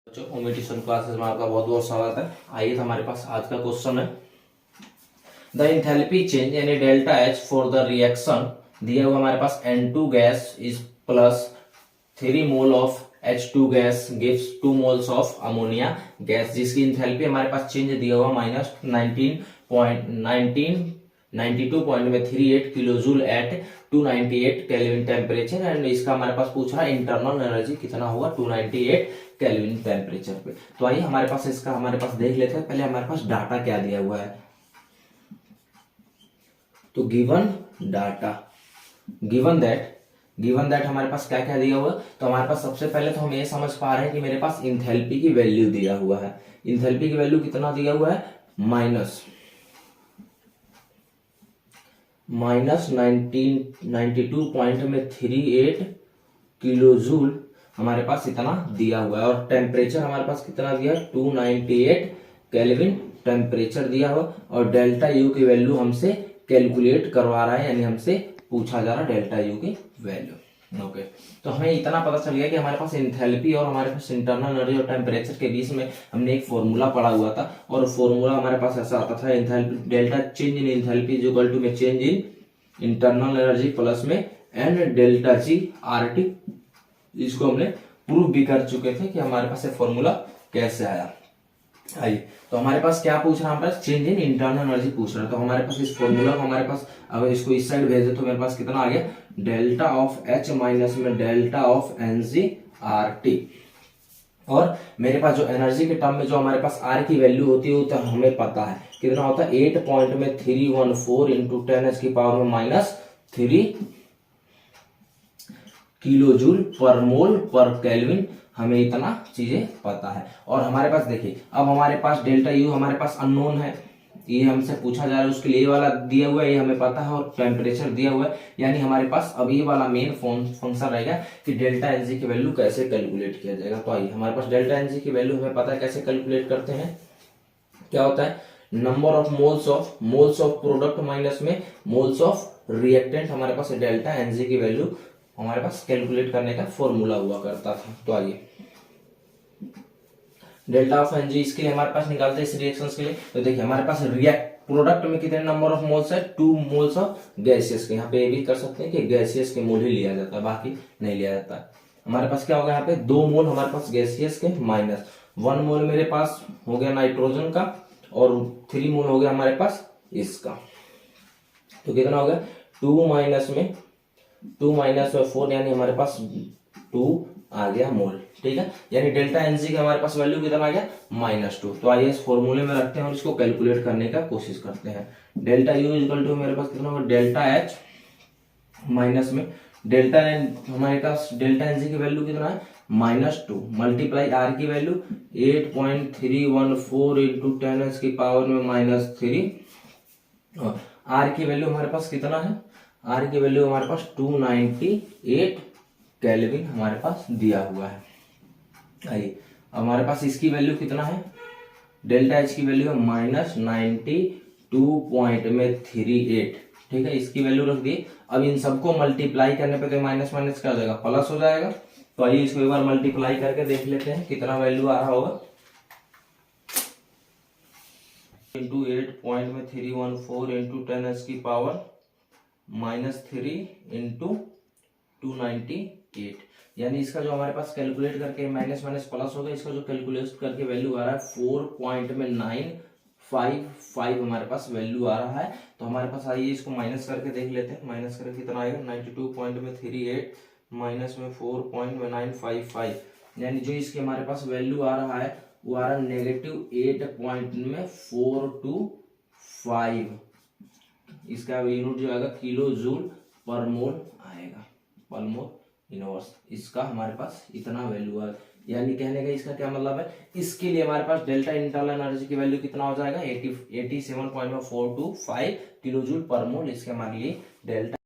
बच्चों home tuition classes में आपका बहुत बहुत स्वागत है। आइए तो हमारे पास आज का क्वेश्चन है, द एंथैल्पी चेंज यानी delta H for the reaction दिया हुआ हमारे पास N2 gas is plus 3 mole of H2 gas gives 2 moles of ammonia gas, जिसकी एंथैल्पी हमारे पास चेंज दिया हुआ minus 92.38 kilo joule at 298 kelvin temperature and इसका हमारे पास पूछ रहा है इंटरनल एनर्जी कितना होगा 298 केल्विन टेम्परेचर पे। तो आइए हमारे पास इसका हमारे पास देख लेते हैं। पहले हमारे पास डाटा क्या दिया हुआ है, तो गिवन डाटा गिवन दैट हमारे पास क्या क्या दिया हुआ है। तो हमारे पास सबसे पहले तो हम ये समझ पा रहे हैं कि मेरे पास इंथैल्पी की वैल्यू दिया हुआ है। इंथैल्पी की वैल्यू कितना दिया हुआ है, माइनस 92.38 किलो जूल हमारे पास इतना दिया हुआ है और टेम्परेचर हमारे पास कितना दिया है 298 केल्विन टेम्परेचर दिया हुआ और डेल्टा यू की वैल्यू हमसे कैलकुलेट करवा रहा है, यानी हमसे पूछा जा रहा है डेल्टा यू की वैल्यू। ओके, तो हमें इतना पता चल गया कि हमारे पास एंथैल्पी और हमारे पास इंटरनल एनर्जी और टेम्परेचर के बीच में हमने एक फॉर्मूला पढ़ा हुआ था और फॉर्मूला हमारे पास ऐसा आता था, enthalpy delta change in enthalpy is equal to में change in internal energy plus में एंड डेल्टा जी आरटी। इसको हमने प्रूव भी कर चुके थे कि हमारे पास ये फॉर्मूला कैसे आया। आइए तो हमारे पास क्या पूछ रहा है, हमारे पास चेंज इन इंटरनल एनर्जी पूछ रहा है। तो हमारे पास इस फॉर्मूला को हमारे पास अगर इसको इस साइड भेजे तो मेरे पास कितना आ गया, डेल्टा ऑफ एच माइनस में delta of N G R T. और मेरे पास जो एनर्जी के टर्म में जो हमारे पास आर की वैल्यू होती है वो तो हमें पता है कितना होता है 8.314 इंटू 10 की पावर में माइनस 3 किलो जूल पर मोल पर केल्विन, हमें इतना चीजें पता है। और हमारे पास देखिए अब हमारे पास डेल्टा यू हमारे पास अननोन है, ये हमसे पूछा जा रहा है, उसके लिए वाला दिया हुआ है ये हमें पता है और टेम्परेचर दिया हुआ है, यानी हमारे पास अब ये वाला मेन फंक्शन रहेगा कि डेल्टा एनजी की वैल्यू कैसे कैलकुलेट किया जाएगा। तो आइए हमारे पास डेल्टा एनजी की वैल्यू हमें पता है कैसे कैलकुलेट करते हैं। क्या होता है, number of moles of product minus में मोल्स ऑफ रिएक्टेंट, हमारे पास डेल्टा एनजी की वैल्यू हमारे पास कैलकुलेट करने का फॉर्मूला हुआ करता था। तो आइए डेल्टा ऑफ एनजी इसके लिए हमारे पास निकालते हैं इस रिएक्शंस के लिए। तो देखिए हमारे पास रिएक्ट प्रोडक्ट में कितने नंबर ऑफ मोल्स है, 2 मोल्स ऑफ गैसियस के। यहाँ पे ये भी कर सकते हैं कि गैसियस के मोल ही लिया जाता है, बाकी नहीं लिया जाता है। हमारे पास क्या होगा यहाँ पे 2 मोल हमारे पास गैसियस के माइनस 1 मोल मेरे पास हो गया नाइट्रोजन का और 3 मोल हो गया हमारे पास इसका। तो कितना हो गया 2 माइनस में 4 यानी हमारे पास 2 आ गया मोल। ठीक है, यानी डेल्टा एनजी का हमारे पास वैल्यू कितना आ गया -2। तो आइए इस फॉर्मूले में रखते हैं और इसको कैलकुलेट करने का कोशिश करते हैं। डेल्टा यू इक्वल टू मेरे पास कितना होगा डेल्टा एच माइनस में डेल्टा हमारे पास डेल्टा एनजी की वैल्यू कितना है -2 मल्टीप्लाई आर की वैल्यू 8.314 इंटू 10 की पावर में -3 और आर की वैल्यू हमारे पास कितना है, आर की वैल्यू हमारे पास 298 केल्विन हमारे पास दिया हुआ है। आइए अब हमारे पास इसकी वैल्यू कितना है, डेल्टा एच की वैल्यू है -92.38। ठीक है, इसकी वैल्यू रख दी। अब इन सबको मल्टीप्लाई करने पे तो माइनस माइनस क्या हो जाएगा, प्लस हो जाएगा। तो आइए इसको एक बार मल्टीप्लाई करके देख लेते हैं कितना वैल्यू आ रहा होगा। इंटू 8.314 इंटू 10 की पावर -3 इंटू 298, यानी इसका जो हमारे पास कैलकुलेट करके माइनस माइनस प्लस होगा, इसका जो कैलकुलेट करके वैल्यू आ रहा है 4.955 हमारे पास वैल्यू आ रहा है। तो हमारे पास आइए इसको माइनस करके देख लेते हैं, माइनस करके कितना आएगा 92.38 माइनस में 4.955, यानी जो इसके हमारे पास वैल्यू आ रहा है वो आ रहा है -8.425। इसका यूनिट जो आएगा किलो जूल पर मोल आएगा, पर मोल इनवर्स। इसका हमारे पास इतना वैल्यू है, यानी कहने का इसका क्या मतलब है, इसके लिए हमारे पास डेल्टा इंटरनल एनर्जी की वैल्यू कितना हो जाएगा 87.425 किलो जूल पर मोल। इसके हमारे लिए डेल्टा